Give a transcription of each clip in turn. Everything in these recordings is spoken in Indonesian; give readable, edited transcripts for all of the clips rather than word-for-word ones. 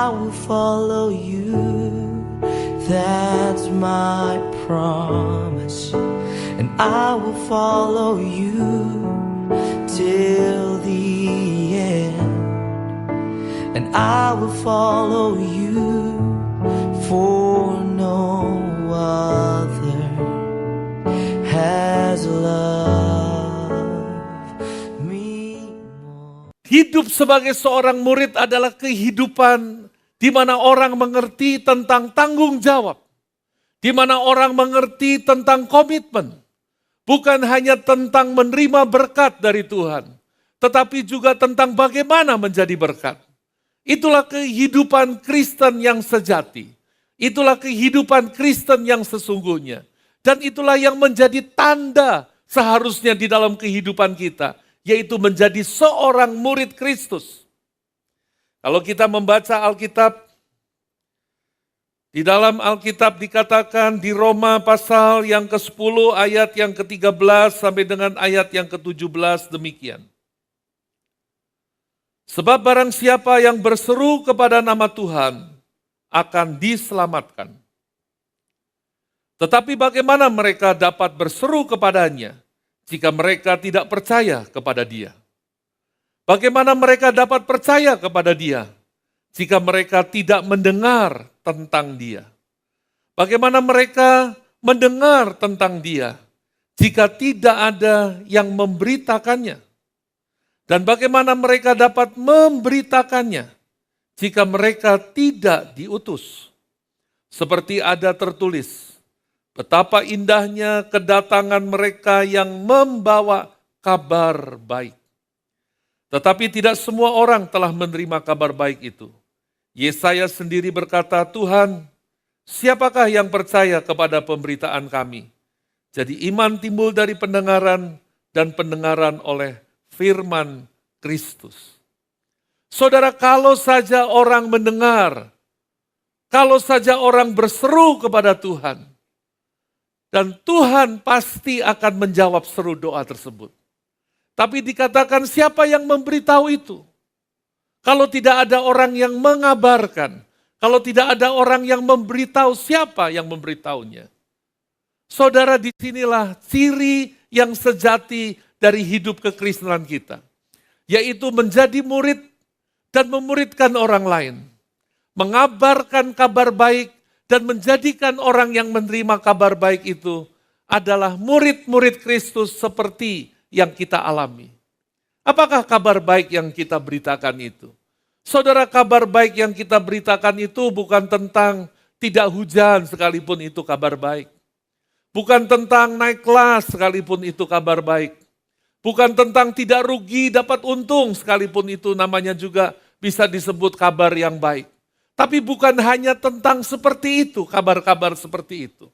I will follow you. That's my promise, and I will follow you till the end, and I will follow you, for no other has loved me more. Hidup sebagai seorang murid adalah kehidupan di mana orang mengerti tentang tanggung jawab, di mana orang mengerti tentang komitmen, bukan hanya tentang menerima berkat dari Tuhan, tetapi juga tentang bagaimana menjadi berkat. Itulah kehidupan Kristen yang sejati, itulah kehidupan Kristen yang sesungguhnya, dan itulah yang menjadi tanda seharusnya di dalam kehidupan kita, yaitu menjadi seorang murid Kristus. Kalau kita membaca Alkitab, di dalam Alkitab dikatakan di Roma pasal yang ke-10 ayat yang ke-13 sampai dengan ayat yang ke-17 demikian. Sebab barang siapa yang berseru kepada nama Tuhan akan diselamatkan. Tetapi bagaimana mereka dapat berseru kepadanya jika mereka tidak percaya kepada Dia? Bagaimana mereka dapat percaya kepada Dia jika mereka tidak mendengar tentang Dia? Bagaimana mereka mendengar tentang Dia jika tidak ada yang memberitakannya? Dan bagaimana mereka dapat memberitakannya jika mereka tidak diutus? Seperti ada tertulis, betapa indahnya kedatangan mereka yang membawa kabar baik. Tetapi tidak semua orang telah menerima kabar baik itu. Yesaya sendiri berkata, Tuhan, siapakah yang percaya kepada pemberitaan kami? Jadi iman timbul dari pendengaran dan pendengaran oleh firman Kristus. Saudara, kalau saja orang mendengar, kalau saja orang berseru kepada Tuhan, dan Tuhan pasti akan menjawab seru doa tersebut. Tapi dikatakan siapa yang memberitahu itu? Kalau tidak ada orang yang mengabarkan, kalau tidak ada orang yang memberitahu, siapa yang memberitahunya? Saudara, disinilah ciri yang sejati dari hidup kekristenan kita. Yaitu menjadi murid dan memuridkan orang lain. Mengabarkan kabar baik dan menjadikan orang yang menerima kabar baik itu adalah murid-murid Kristus seperti yang kita alami. Apakah kabar baik yang kita beritakan itu? Saudara, kabar baik yang kita beritakan itu bukan tentang tidak hujan sekalipun itu kabar baik. Bukan tentang naik kelas sekalipun itu kabar baik. Bukan tentang tidak rugi dapat untung sekalipun itu namanya juga bisa disebut kabar yang baik. Tapi bukan hanya tentang seperti itu, kabar-kabar seperti itu.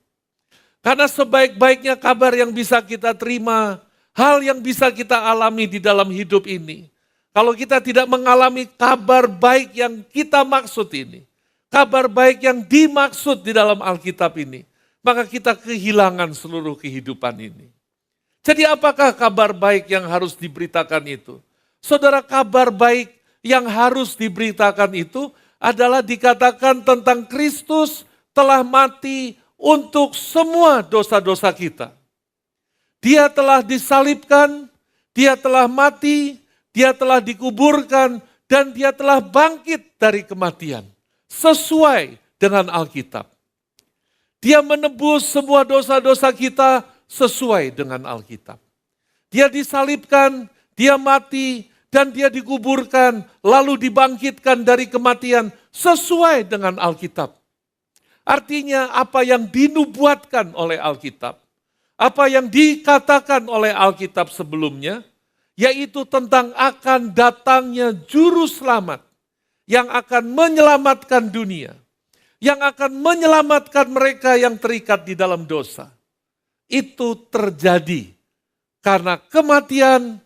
Karena sebaik-baiknya kabar yang bisa kita terima, hal yang bisa kita alami di dalam hidup ini. Kalau kita tidak mengalami kabar baik yang kita maksud ini, kabar baik yang dimaksud di dalam Alkitab ini, maka kita kehilangan seluruh kehidupan ini. Jadi apakah kabar baik yang harus diberitakan itu? Saudara, kabar baik yang harus diberitakan itu adalah dikatakan tentang Kristus telah mati untuk semua dosa-dosa kita. Dia telah disalibkan, dia telah mati, dia telah dikuburkan, dan dia telah bangkit dari kematian. Sesuai dengan Alkitab. Dia menebus semua dosa-dosa kita sesuai dengan Alkitab. Dia disalibkan, dia mati, dan dia dikuburkan, lalu dibangkitkan dari kematian sesuai dengan Alkitab. Artinya apa yang dinubuatkan oleh Alkitab, apa yang dikatakan oleh Alkitab sebelumnya, yaitu tentang akan datangnya juru selamat yang akan menyelamatkan dunia, yang akan menyelamatkan mereka yang terikat di dalam dosa. Itu terjadi karena kematian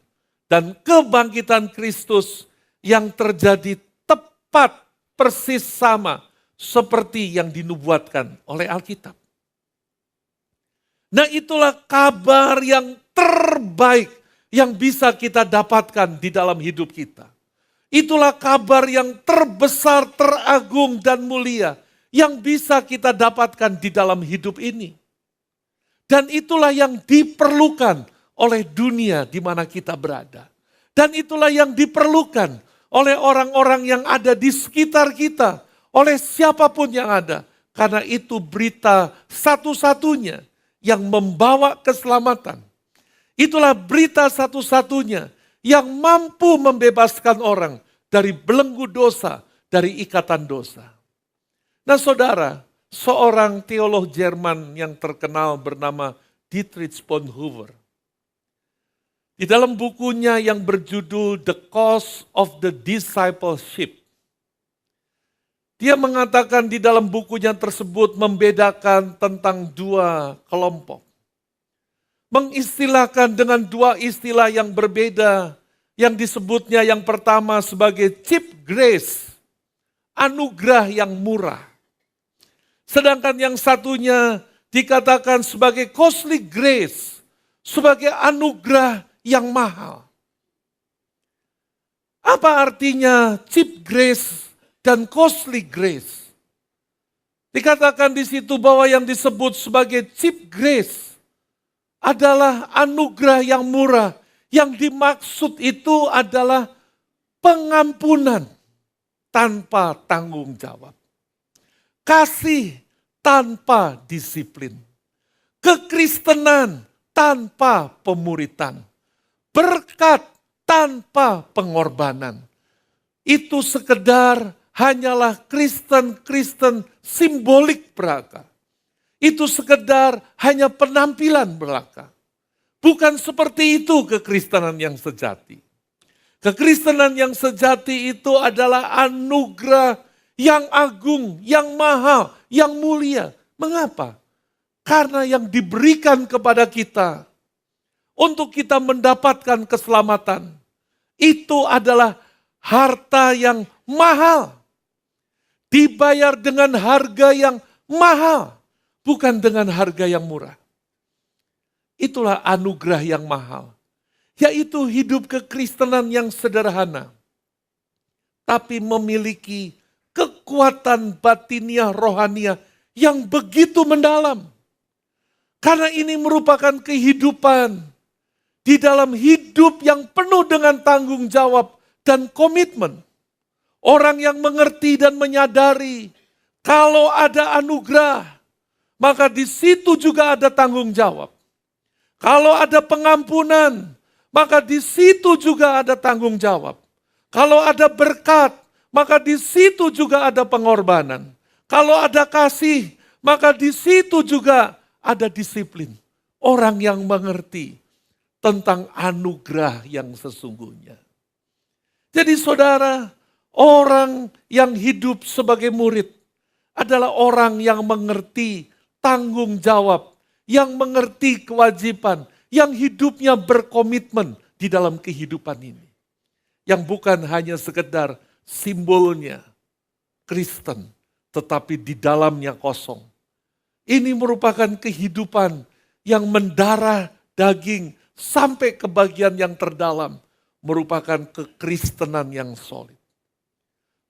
dan kebangkitan Kristus yang terjadi tepat persis sama seperti yang dinubuatkan oleh Alkitab. Nah, itulah kabar yang terbaik yang bisa kita dapatkan di dalam hidup kita. Itulah kabar yang terbesar, teragung, dan mulia yang bisa kita dapatkan di dalam hidup ini. Dan itulah yang diperlukan oleh dunia di mana kita berada. Dan itulah yang diperlukan oleh orang-orang yang ada di sekitar kita, oleh siapapun yang ada. Karena itu berita satu-satunya yang membawa keselamatan. Itulah berita satu-satunya yang mampu membebaskan orang dari belenggu dosa, dari ikatan dosa. Nah saudara, seorang teolog Jerman yang terkenal bernama Dietrich Bonhoeffer, di dalam bukunya yang berjudul The Cost of the Discipleship, dia mengatakan di dalam bukunya tersebut membedakan tentang dua kelompok. Mengistilahkan dengan dua istilah yang berbeda, yang disebutnya yang pertama sebagai cheap grace, anugerah yang murah. Sedangkan yang satunya dikatakan sebagai costly grace, sebagai anugerah yang mahal. Apa artinya cheap grace dan costly grace? Dikatakan di situ bahwa yang disebut sebagai cheap grace adalah anugerah yang murah. Yang dimaksud itu adalah pengampunan tanpa tanggung jawab. Kasih tanpa disiplin. Kekristenan tanpa pemuritan. Berkat tanpa pengorbanan. Itu sekedar hanyalah Kristen simbolik belaka. Itu sekedar hanya penampilan belaka. Bukan seperti itu kekristenan yang sejati. Kekristenan yang sejati itu adalah anugerah yang agung, yang mahal, yang mulia. Mengapa? Karena yang diberikan kepada kita untuk kita mendapatkan keselamatan itu adalah harta yang mahal. Dibayar dengan harga yang mahal. Bukan dengan harga yang murah. Itulah anugerah yang mahal. Yaitu hidup kekristenan yang sederhana. Tapi memiliki kekuatan batiniah rohaniah yang begitu mendalam. Karena ini merupakan kehidupan di dalam hidup yang penuh dengan tanggung jawab dan komitmen. Orang yang mengerti dan menyadari kalau ada anugerah, maka di situ juga ada tanggung jawab. Kalau ada pengampunan, maka di situ juga ada tanggung jawab. Kalau ada berkat, maka di situ juga ada pengorbanan. Kalau ada kasih, maka di situ juga ada disiplin. Orang yang mengerti tentang anugerah yang sesungguhnya. Jadi saudara, orang yang hidup sebagai murid adalah orang yang mengerti tanggung jawab, yang mengerti kewajiban, yang hidupnya berkomitmen di dalam kehidupan ini. Yang bukan hanya sekedar simbolnya Kristen, tetapi di dalamnya kosong. Ini merupakan kehidupan yang mendarah daging sampai ke bagian yang terdalam, merupakan kekristenan yang solid.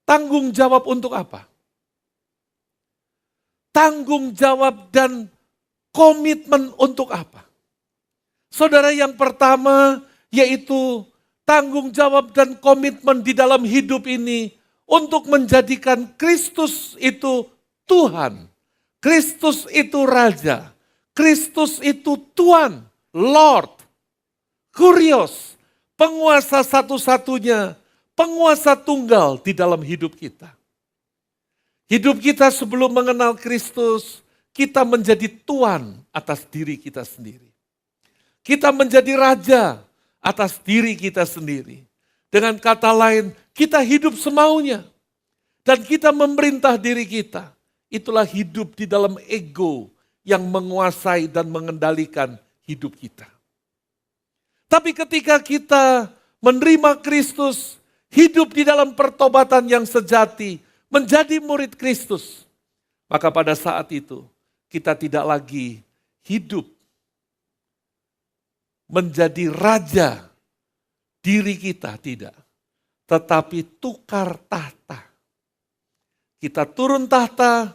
Tanggung jawab untuk apa? Tanggung jawab dan komitmen untuk apa? Saudara, yang pertama yaitu tanggung jawab dan komitmen di dalam hidup ini untuk menjadikan Kristus itu Tuhan. Kristus itu Raja. Kristus itu Tuhan, Lord, Kurios, penguasa satu-satunya, penguasa tunggal di dalam hidup kita. Hidup kita sebelum mengenal Kristus, kita menjadi tuan atas diri kita sendiri. Kita menjadi raja atas diri kita sendiri. Dengan kata lain, kita hidup semaunya. Dan kita memerintah diri kita. Itulah hidup di dalam ego yang menguasai dan mengendalikan hidup kita. Tapi ketika kita menerima Kristus, hidup di dalam pertobatan yang sejati, menjadi murid Kristus, maka pada saat itu kita tidak lagi hidup menjadi raja diri kita, tidak. tetapi tukar tahta. Kita turun tahta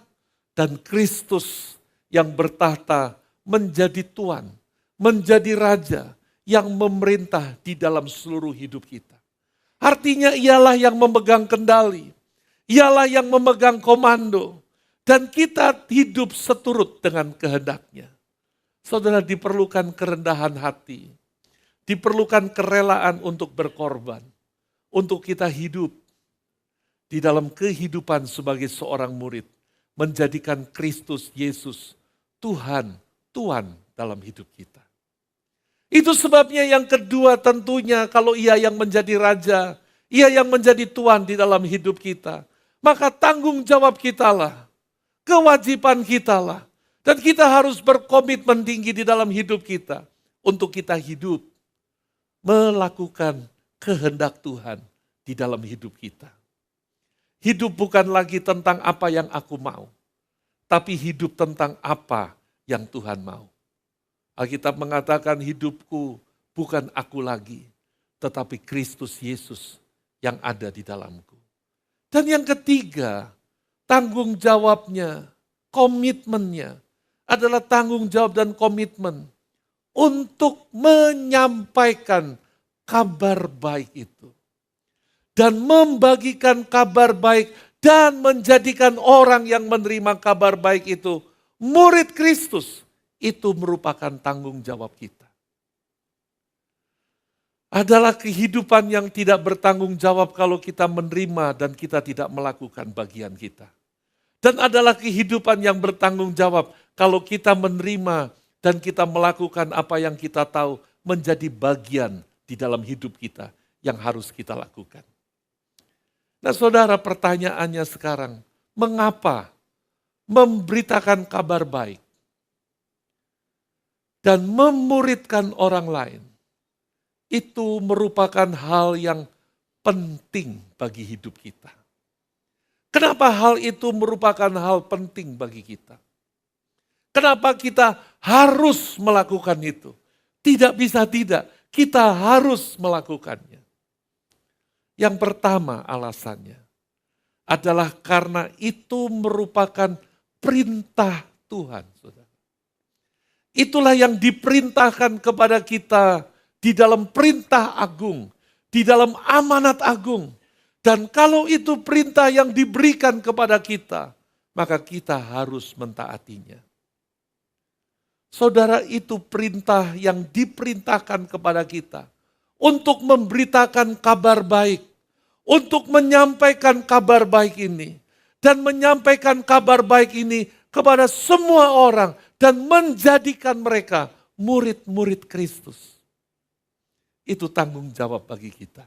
dan Kristus yang bertahta menjadi Tuan, menjadi Raja yang memerintah di dalam seluruh hidup kita. Artinya ialah yang memegang kendali, ialah yang memegang komando, dan kita hidup seturut dengan kehendaknya. Saudara, diperlukan kerendahan hati, diperlukan kerelaan untuk berkorban, untuk kita hidup di dalam kehidupan sebagai seorang murid, menjadikan Kristus Yesus Tuhan, Tuan dalam hidup kita. Itu sebabnya yang kedua tentunya kalau Ia yang menjadi Raja, Ia yang menjadi Tuan di dalam hidup kita, maka tanggung jawab kitalah, kewajiban kitalah, dan kita harus berkomitmen tinggi di dalam hidup kita untuk kita hidup melakukan kehendak Tuhan di dalam hidup kita. Hidup bukan lagi tentang apa yang aku mau, tapi hidup tentang apa yang Tuhan mau. Alkitab mengatakan hidupku bukan aku lagi, tetapi Kristus Yesus yang ada di dalamku. Dan yang ketiga, tanggung jawabnya, komitmennya adalah tanggung jawab dan komitmen untuk menyampaikan kabar baik itu. Dan membagikan kabar baik dan menjadikan orang yang menerima kabar baik itu murid Kristus. Itu merupakan tanggung jawab kita. Adalah kehidupan yang tidak bertanggung jawab kalau kita menerima dan kita tidak melakukan bagian kita. Dan adalah kehidupan yang bertanggung jawab kalau kita menerima dan kita melakukan apa yang kita tahu menjadi bagian di dalam hidup kita yang harus kita lakukan. Nah saudara, pertanyaannya sekarang, mengapa memberitakan kabar baik dan memuridkan orang lain itu merupakan hal yang penting bagi hidup kita? Kenapa hal itu merupakan hal penting bagi kita? Kenapa kita harus melakukan itu? Tidak bisa tidak, kita harus melakukannya. Yang pertama alasannya adalah karena itu merupakan perintah Tuhan. Saudara. Itulah yang diperintahkan kepada kita di dalam perintah agung, di dalam amanat agung. Dan kalau itu perintah yang diberikan kepada kita, maka kita harus mentaatinya. Saudara, itu perintah yang diperintahkan kepada kita untuk memberitakan kabar baik, untuk menyampaikan kabar baik ini, dan menyampaikan kabar baik ini kepada semua orang, dan menjadikan mereka murid-murid Kristus. Itu tanggung jawab bagi kita.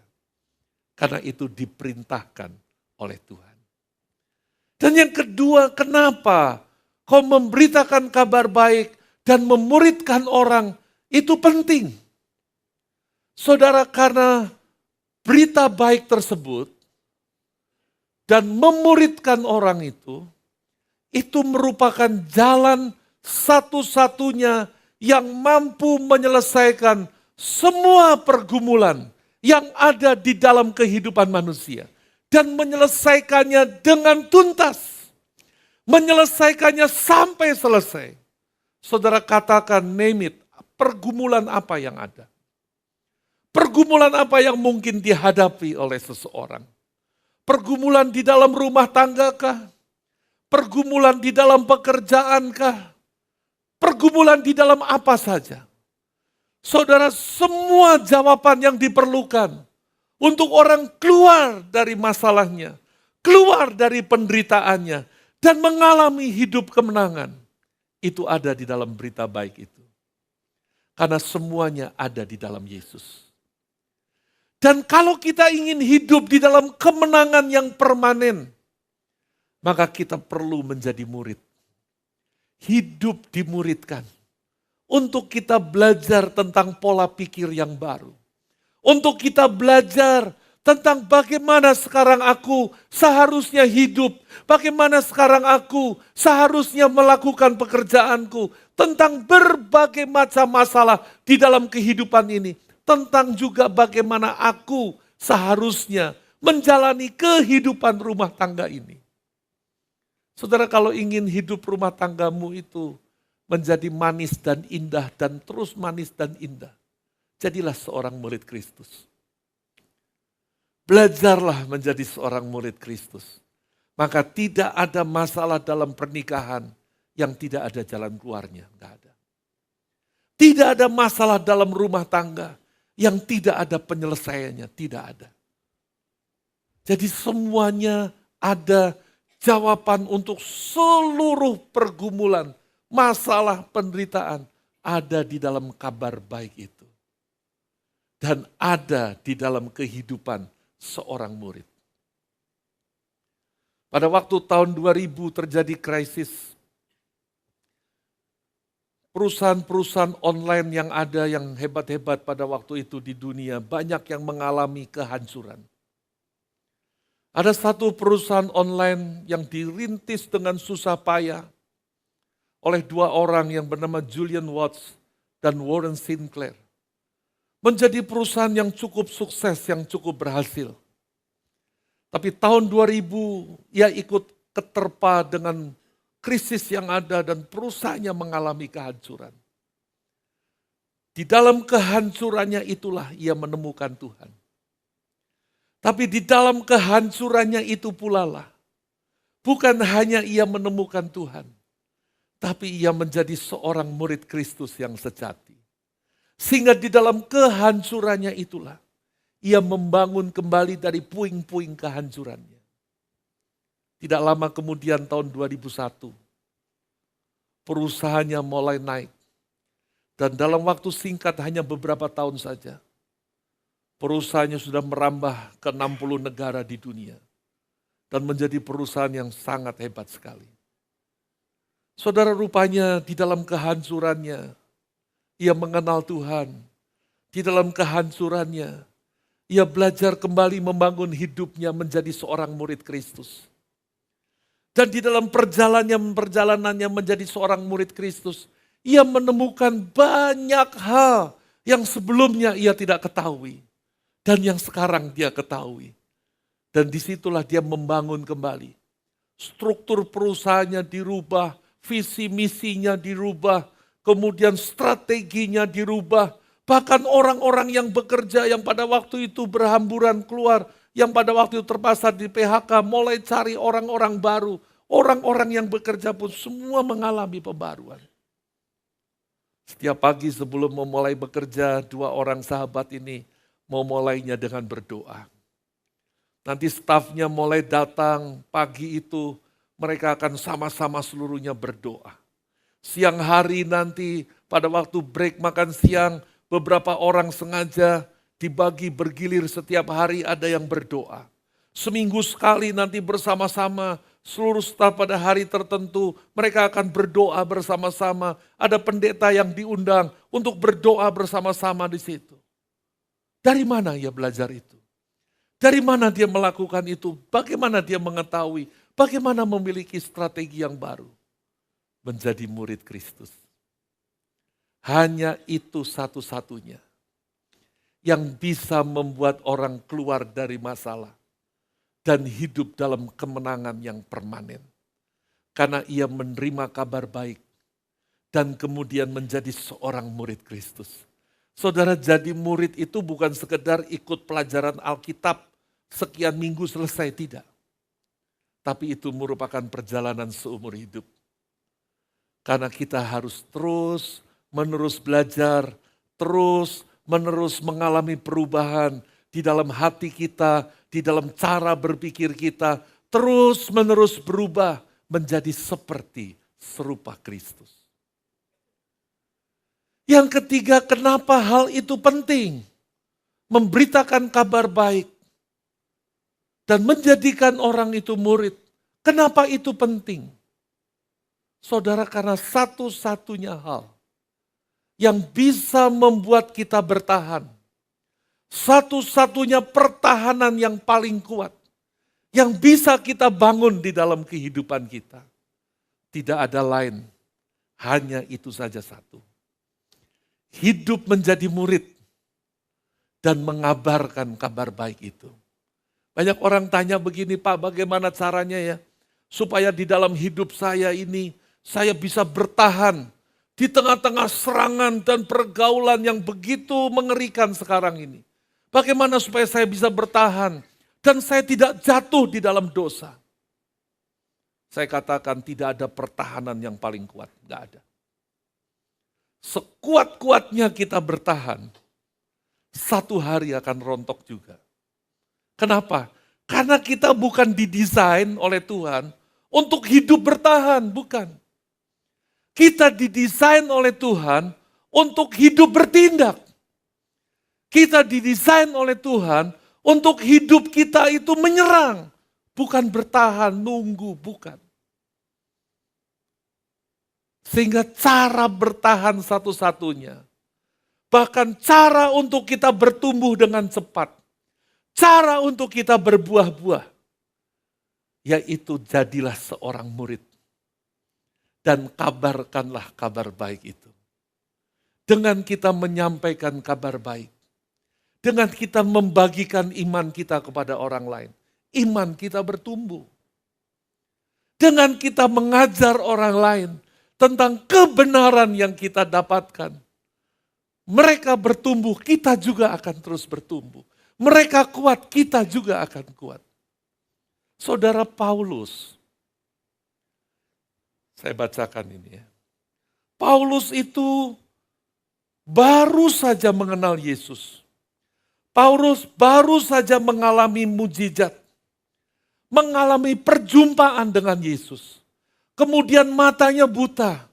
Karena itu diperintahkan oleh Tuhan. Dan yang kedua, kenapa kau memberitakan kabar baik dan memuridkan orang itu penting? Saudara, karena berita baik tersebut dan memuridkan orang itu merupakan jalan satu-satunya yang mampu menyelesaikan semua pergumulan yang ada di dalam kehidupan manusia. Dan menyelesaikannya dengan tuntas. Menyelesaikannya sampai selesai. Saudara katakan, name it, pergumulan apa yang ada. Pergumulan apa yang mungkin dihadapi oleh seseorang. Pergumulan di dalam rumah tangga kah? Pergumulan di dalam pekerjaan kah? Pergumulan di dalam apa saja. Saudara, semua jawaban yang diperlukan untuk orang keluar dari masalahnya, keluar dari penderitaannya, dan mengalami hidup kemenangan, itu ada di dalam berita baik itu. Karena semuanya ada di dalam Yesus. Dan kalau kita ingin hidup di dalam kemenangan yang permanen, maka kita perlu menjadi murid. Hidup dimuridkan. Untuk kita belajar tentang pola pikir yang baru. Untuk kita belajar tentang bagaimana sekarang aku seharusnya hidup. Bagaimana sekarang aku seharusnya melakukan pekerjaanku. Tentang berbagai macam masalah di dalam kehidupan ini. Tentang juga bagaimana aku seharusnya menjalani kehidupan rumah tangga ini. Saudara, kalau ingin hidup rumah tanggamu itu menjadi manis dan indah dan terus manis dan indah, jadilah seorang murid Kristus. Belajarlah menjadi seorang murid Kristus. Maka tidak ada masalah dalam pernikahan yang tidak ada jalan keluarnya. Enggak ada. Tidak ada masalah dalam rumah tangga yang tidak ada penyelesaiannya. Tidak ada. Jadi semuanya ada jawaban untuk seluruh pergumulan, masalah, penderitaan ada di dalam kabar baik itu. Dan ada di dalam kehidupan seorang murid. Pada waktu tahun 2000 terjadi krisis. Perusahaan-perusahaan online yang ada yang hebat-hebat pada waktu itu di dunia banyak yang mengalami kehancuran. Ada satu perusahaan online yang dirintis dengan susah payah oleh dua orang yang bernama Julian Watts dan Warren Sinclair. Menjadi perusahaan yang cukup sukses, yang cukup berhasil. Tapi tahun 2000 ia ikut keterpa dengan krisis yang ada dan perusahaannya mengalami kehancuran. Di dalam kehancurannya itulah ia menemukan Tuhan. Tapi di dalam kehancurannya itu pula lah, bukan hanya ia menemukan Tuhan, tapi ia menjadi seorang murid Kristus yang sejati. Sehingga di dalam kehancurannya itulah, ia membangun kembali dari puing-puing kehancurannya. Tidak lama kemudian tahun 2001, perusahaannya mulai naik. Dan dalam waktu singkat hanya beberapa tahun saja, perusahaannya sudah merambah ke 60 negara di dunia. Dan menjadi perusahaan yang sangat hebat sekali. Saudara, rupanya di dalam kehancurannya, ia mengenal Tuhan. Di dalam kehancurannya, ia belajar kembali membangun hidupnya menjadi seorang murid Kristus. Dan di dalam perjalanannya menjadi seorang murid Kristus, ia menemukan banyak hal yang sebelumnya ia tidak ketahui. Dan yang sekarang dia ketahui. Dan disitulah dia membangun kembali. Struktur perusahaannya dirubah, visi misinya dirubah, kemudian strateginya dirubah. Bahkan orang-orang yang bekerja yang pada waktu itu berhamburan keluar, yang pada waktu itu terpaksa di PHK, mulai cari orang-orang baru. Orang-orang yang bekerja pun semua mengalami pembaruan. Setiap pagi sebelum memulai bekerja, dua orang sahabat ini memulainya dengan berdoa. Nanti stafnya mulai datang pagi itu, mereka akan sama-sama seluruhnya berdoa. Siang hari nanti pada waktu break makan siang, beberapa orang sengaja dibagi bergilir setiap hari ada yang berdoa. Seminggu sekali nanti bersama-sama seluruh staf pada hari tertentu mereka akan berdoa bersama-sama. Ada pendeta yang diundang untuk berdoa bersama-sama di situ. Dari mana ia belajar itu? Dari mana dia melakukan itu? Bagaimana dia mengetahui? Bagaimana memiliki strategi yang baru? Menjadi murid Kristus. Hanya itu satu-satunya yang bisa membuat orang keluar dari masalah dan hidup dalam kemenangan yang permanen. Karena ia menerima kabar baik dan kemudian menjadi seorang murid Kristus. Saudara, jadi murid itu bukan sekedar ikut pelajaran Alkitab sekian minggu selesai, tidak. Tapi itu merupakan perjalanan seumur hidup. Karena kita harus terus menerus belajar, terus menerus mengalami perubahan di dalam hati kita, di dalam cara berpikir kita, terus menerus berubah menjadi seperti serupa Kristus. Yang ketiga, kenapa hal itu penting? Memberitakan kabar baik dan menjadikan orang itu murid. Kenapa itu penting? Saudara, karena satu-satunya hal yang bisa membuat kita bertahan, satu-satunya pertahanan yang paling kuat, yang bisa kita bangun di dalam kehidupan kita, tidak ada lain, hanya itu saja satu. Hidup menjadi murid dan mengabarkan kabar baik itu. Banyak orang tanya begini, Pak, bagaimana caranya ya supaya di dalam hidup saya ini saya bisa bertahan di tengah-tengah serangan dan pergaulan yang begitu mengerikan sekarang ini. Bagaimana supaya saya bisa bertahan dan saya tidak jatuh di dalam dosa? Saya katakan tidak ada pertahanan yang paling kuat, enggak ada. Sekuat-kuatnya kita bertahan, satu hari akan rontok juga. Kenapa? Karena kita bukan didesain oleh Tuhan untuk hidup bertahan, bukan. Kita didesain oleh Tuhan untuk hidup bertindak. Kita didesain oleh Tuhan untuk hidup kita itu menyerang, bukan bertahan, nunggu, bukan. Sehingga cara bertahan satu-satunya, bahkan cara untuk kita bertumbuh dengan cepat, cara untuk kita berbuah-buah, yaitu jadilah seorang murid. Dan kabarkanlah kabar baik itu. Dengan kita menyampaikan kabar baik. Dengan kita membagikan iman kita kepada orang lain. Iman kita bertumbuh. Dengan kita mengajar orang lain tentang kebenaran yang kita dapatkan. Mereka bertumbuh, kita juga akan terus bertumbuh. Mereka kuat, kita juga akan kuat. Saudara Paulus, saya bacakan ini ya. Paulus itu baru saja mengenal Yesus. Paulus baru saja mengalami mujizat. Mengalami perjumpaan dengan Yesus. Kemudian matanya buta.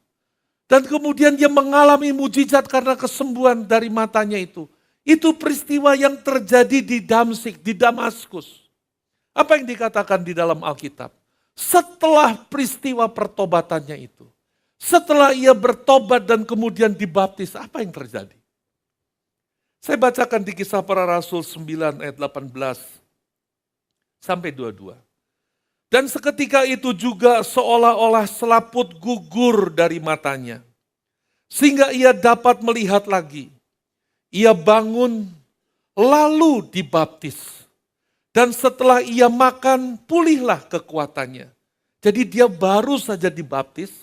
Dan kemudian dia mengalami mujizat karena kesembuhan dari matanya itu. Itu peristiwa yang terjadi di Damsyik, di Damaskus. Apa yang dikatakan di dalam Alkitab? Setelah peristiwa pertobatannya itu. Setelah ia bertobat dan kemudian dibaptis, apa yang terjadi? Saya bacakan di Kisah Para Rasul 9 ayat 18 sampai 22. Dan seketika itu juga seolah-olah selaput gugur dari matanya. Sehingga ia dapat melihat lagi. Ia bangun lalu dibaptis. Dan setelah ia makan pulihlah kekuatannya. Jadi dia baru saja dibaptis.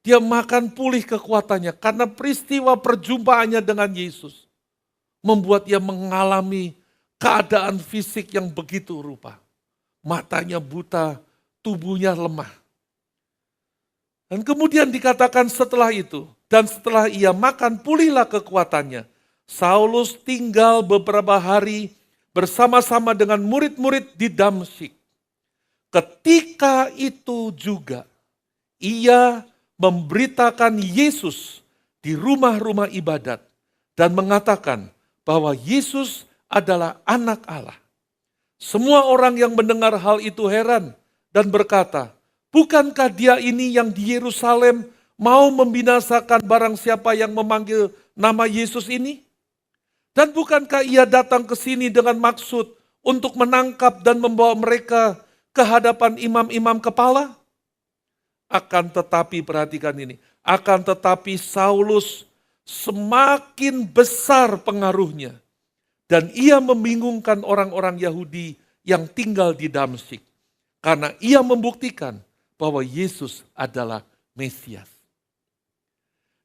Dia makan pulih kekuatannya karena peristiwa perjumpaannya dengan Yesus. Membuat ia mengalami keadaan fisik yang begitu rupa. Matanya buta, tubuhnya lemah. Dan kemudian dikatakan setelah itu, dan setelah ia makan pulihlah kekuatannya, Saulus tinggal beberapa hari bersama-sama dengan murid-murid di Damsyik. Ketika itu juga, ia memberitakan Yesus di rumah-rumah ibadat dan mengatakan bahwa Yesus adalah anak Allah. Semua orang yang mendengar hal itu heran dan berkata, bukankah dia ini yang di Yerusalem mau membinasakan barang siapa yang memanggil nama Yesus ini? Dan bukankah ia datang ke sini dengan maksud untuk menangkap dan membawa mereka ke hadapan imam-imam kepala? Akan tetapi, perhatikan ini, akan tetapi Saulus semakin besar pengaruhnya. Dan ia membingungkan orang-orang Yahudi yang tinggal di Damsyik. Karena ia membuktikan bahwa Yesus adalah Mesias.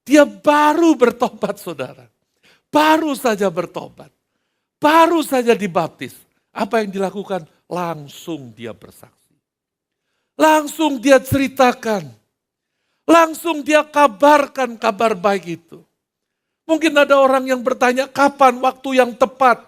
Dia baru bertobat, saudara. Baru saja bertobat. Baru saja dibaptis. Apa yang dilakukan? Langsung dia bersaksi. Langsung dia ceritakan. Langsung dia kabarkan kabar baik itu. Mungkin ada orang yang bertanya, kapan waktu yang tepat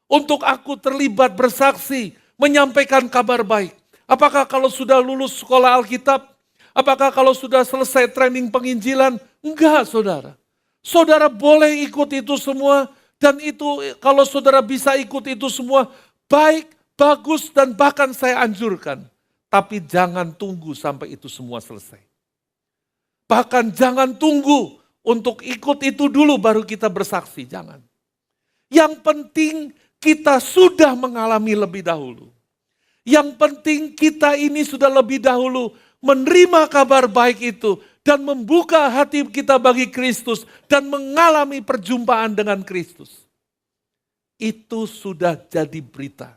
untuk aku terlibat bersaksi, menyampaikan kabar baik? Apakah kalau sudah lulus sekolah Alkitab? Apakah kalau sudah selesai training penginjilan? Enggak, saudara. Saudara boleh ikut itu semua, dan itu kalau saudara bisa ikut itu semua, baik, bagus, dan bahkan saya anjurkan. Tapi jangan tunggu sampai itu semua selesai. Bahkan jangan tunggu untuk ikut itu dulu baru kita bersaksi, jangan. Yang penting kita sudah mengalami lebih dahulu. Yang penting kita ini sudah lebih dahulu menerima kabar baik itu dan membuka hati kita bagi Kristus dan mengalami perjumpaan dengan Kristus. Itu sudah jadi berita.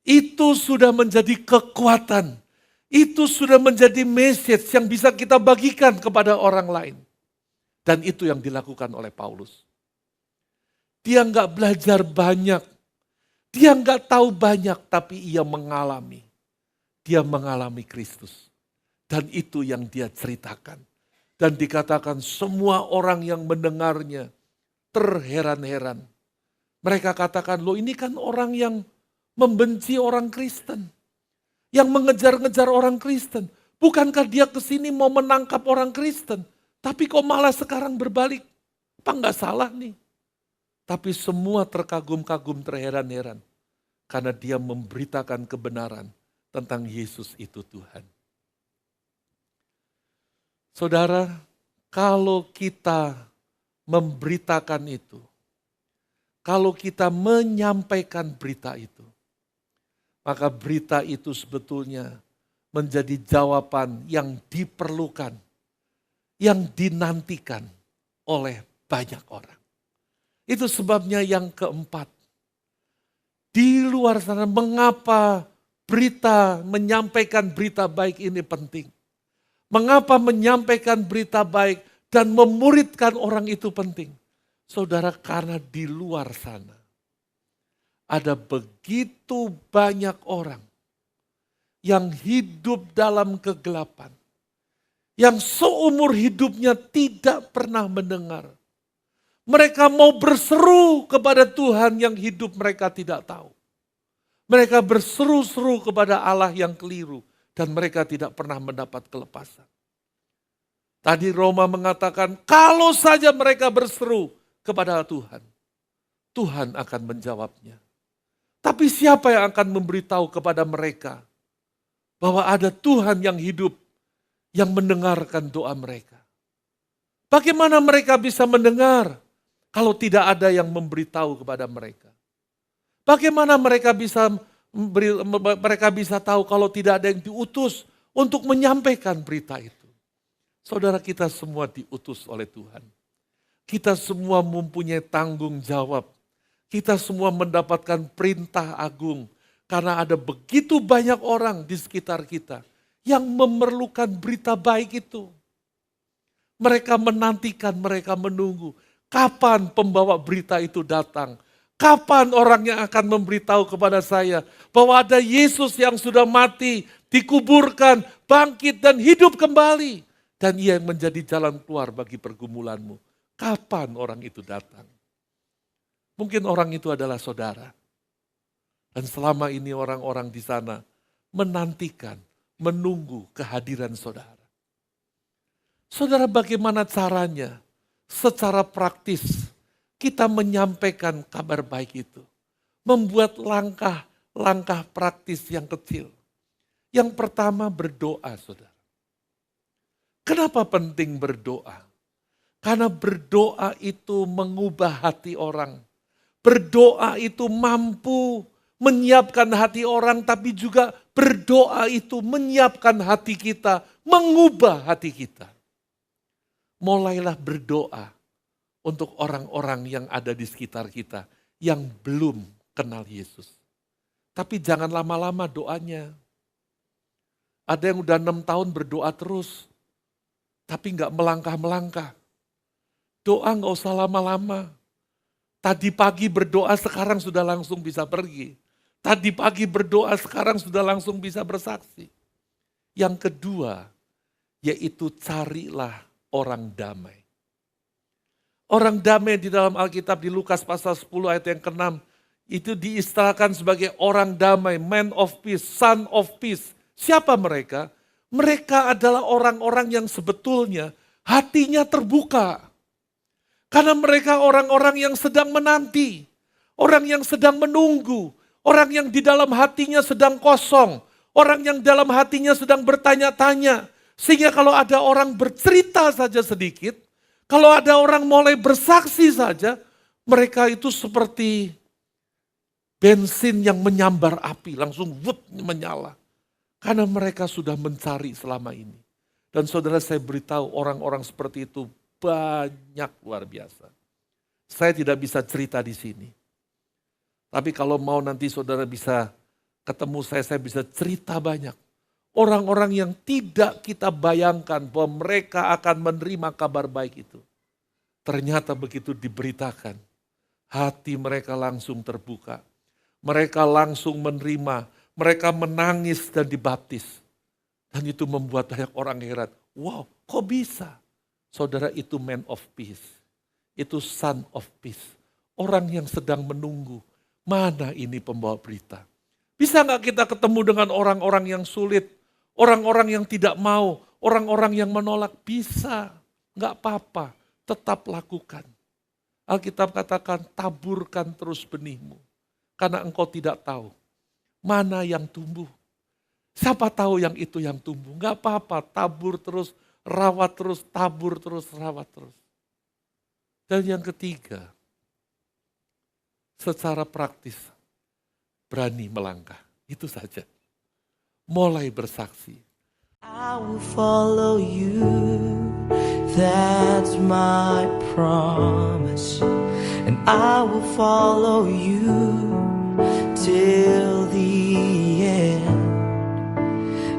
Itu sudah menjadi kekuatan. Itu sudah menjadi message yang bisa kita bagikan kepada orang lain. Dan itu yang dilakukan oleh Paulus. Dia nggak belajar banyak. Dia nggak tahu banyak, tapi ia mengalami. Dia mengalami Kristus. Dan itu yang dia ceritakan. Dan dikatakan semua orang yang mendengarnya terheran-heran. Mereka katakan, loh ini kan orang yang membenci orang Kristen. Yang mengejar-ngejar orang Kristen. Bukankah dia kesini mau menangkap orang Kristen? Tapi kok malah sekarang berbalik? Apa nggak salah nih? Tapi semua terkagum-kagum, terheran-heran. Karena dia memberitakan kebenaran tentang Yesus itu Tuhan. Saudara, kalau kita memberitakan itu, kalau kita menyampaikan berita itu, maka berita itu sebetulnya menjadi jawaban yang diperlukan, yang dinantikan oleh banyak orang. Itu sebabnya yang keempat. Di luar sana, mengapa menyampaikan berita baik ini penting? Mengapa menyampaikan berita baik dan memuridkan orang itu penting? Saudara, karena di luar sana ada begitu banyak orang yang hidup dalam kegelapan, yang seumur hidupnya tidak pernah mendengar. Mereka mau berseru kepada Tuhan yang hidup mereka tidak tahu. Mereka berseru-seru kepada Allah yang keliru dan mereka tidak pernah mendapat kelepasan. Tadi Roma mengatakan kalau saja mereka berseru kepada Tuhan, Tuhan akan menjawabnya. Tapi siapa yang akan memberitahu kepada mereka bahwa ada Tuhan yang hidup yang mendengarkan doa mereka? Bagaimana mereka bisa mendengar kalau tidak ada yang memberitahu kepada mereka? Bagaimana mereka bisa tahu kalau tidak ada yang diutus untuk menyampaikan berita itu? Saudara, kita semua diutus oleh Tuhan. Kita semua mempunyai tanggung jawab. Kita semua mendapatkan perintah agung. Karena ada begitu banyak orang di sekitar kita yang memerlukan berita baik itu. Mereka menantikan, mereka menunggu. Kapan pembawa berita itu datang? Kapan orang yang akan memberitahu kepada saya bahwa ada Yesus yang sudah mati, dikuburkan, bangkit dan hidup kembali. Dan ia yang menjadi jalan keluar bagi pergumulanmu. Kapan orang itu datang? Mungkin orang itu adalah saudara. Dan selama ini orang-orang di sana menantikan, menunggu kehadiran saudara. Saudara, bagaimana caranya? Secara praktis kita menyampaikan kabar baik itu. Membuat langkah-langkah praktis yang kecil. Yang pertama berdoa, saudara. Kenapa penting berdoa? Karena berdoa itu mengubah hati orang. Berdoa itu mampu menyiapkan hati orang, tapi juga berdoa itu menyiapkan hati kita, mengubah hati kita. Mulailah berdoa untuk orang-orang yang ada di sekitar kita yang belum kenal Yesus. Tapi jangan lama-lama doanya. Ada yang udah 6 tahun berdoa terus, tapi nggak melangkah-melangkah. Doa nggak usah lama-lama. Tadi pagi berdoa sekarang sudah langsung bisa pergi. Tadi pagi berdoa sekarang sudah langsung bisa bersaksi. Yang kedua, yaitu carilah orang damai. Orang damai di dalam Alkitab di Lukas pasal 10 ayat yang ke-6 itu diistilahkan sebagai orang damai, man of peace, son of peace. Siapa mereka? Mereka adalah orang-orang yang sebetulnya hatinya terbuka. Karena mereka orang-orang yang sedang menanti, orang yang sedang menunggu, orang yang di dalam hatinya sedang kosong, orang yang dalam hatinya sedang bertanya-tanya. Sehingga kalau ada orang bercerita saja sedikit, kalau ada orang mulai bersaksi saja, mereka itu seperti bensin yang menyambar api, langsung menyala. Karena mereka sudah mencari selama ini. Dan saudara, saya beritahu orang-orang seperti itu banyak, luar biasa. Saya tidak bisa cerita di sini. Tapi kalau mau nanti saudara bisa ketemu saya bisa cerita banyak. Orang-orang yang tidak kita bayangkan bahwa mereka akan menerima kabar baik itu. Ternyata begitu diberitakan, hati mereka langsung terbuka. Mereka langsung menerima, mereka menangis dan dibaptis. Dan itu membuat banyak orang heran. Wow, kok bisa? Saudara, itu man of peace. Itu son of peace. Orang yang sedang menunggu, mana ini pembawa berita. Bisa nggak kita ketemu dengan orang-orang yang sulit? Orang-orang yang tidak mau, orang-orang yang menolak, bisa. Nggak apa-apa, tetap lakukan. Alkitab katakan, taburkan terus benihmu. Karena engkau tidak tahu mana yang tumbuh. Siapa tahu yang itu yang tumbuh. Nggak apa-apa, tabur terus, rawat terus, tabur terus, rawat terus. Dan yang ketiga, secara praktis, berani melangkah. Itu saja. Mulai bersaksi. I will follow you, that's my promise. And I will follow you till the end.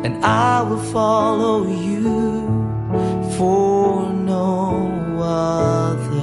And I will follow you for no other.